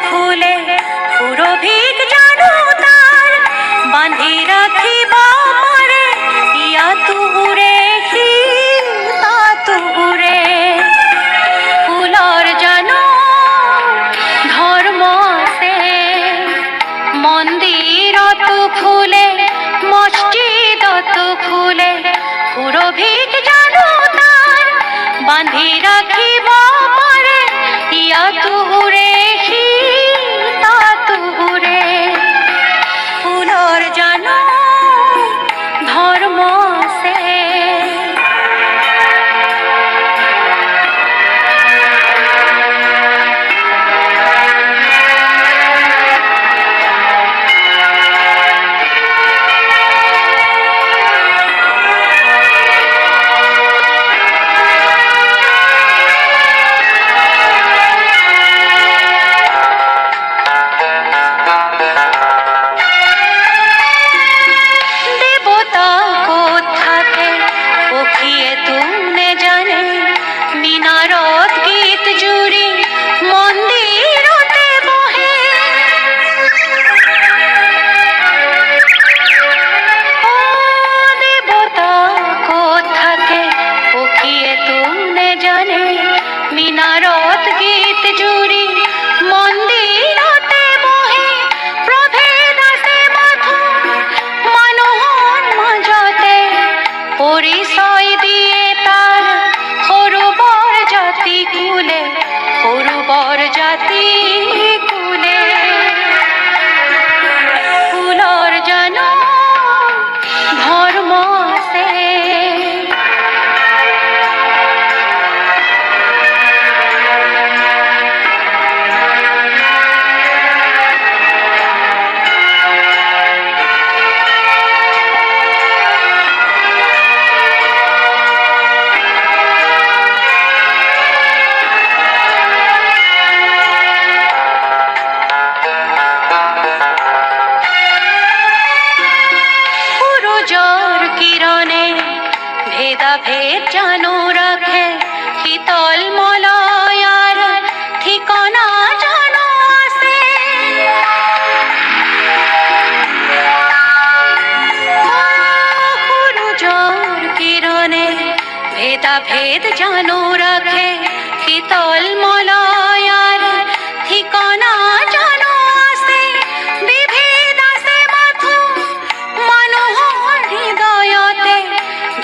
ফুলে পুরভিক জানো তার বাঁধি রাখিবা পারে ইয়া তুহুরে হি তা তুহুরে ফুলর জানো ধর্ম সে মন্দির তু খুলে মসজিদ তু খুলে পুরভিক জানো তার বাঁধি রাখিবা পারে ইয়া তুহুরে হি তা তুহুরে ফুলর জানো ধর্ম সে মিনারত গীত জুড়ি মন্দিরতে বহে ও দেবতা কোথাকে পখিয়ে তুমনে জানে মিনারত গীত জুড়ি মন্দিরতে বহে প্রভেদ আছে মাথু মনোহর মাঝতে পরিচয় দিয়ে তার হরুবর জাতি কুলে হরুবর জাতি কুলে ফুলর জানো ধর্ম সে কিরণে ভেদা ভেদ জানো রাখে শীতল মলয়ার ঠিকানা জানো আসে সূর্যর কিরণে ভেদা ভেদ জানো রাখে শীতল মলয়ার ঠিকানা জানো আসে বিভেদ আসে মাথু মনোহর হৃদয়তে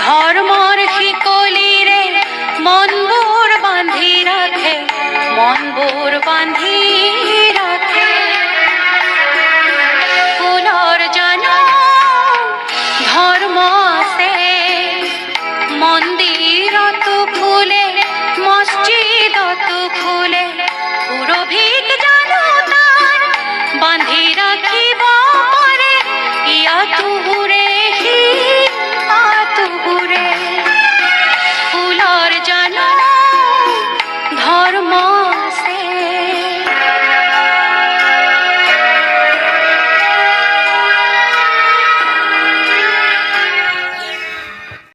ধর্মর শিকলিরে মনবোৰ বান্ধি রাখে মনবোৰ বান্ধি রাখে ফুলর জানো ধর্ম সে মন্দির তু খুলে মসজিদ তু খুলে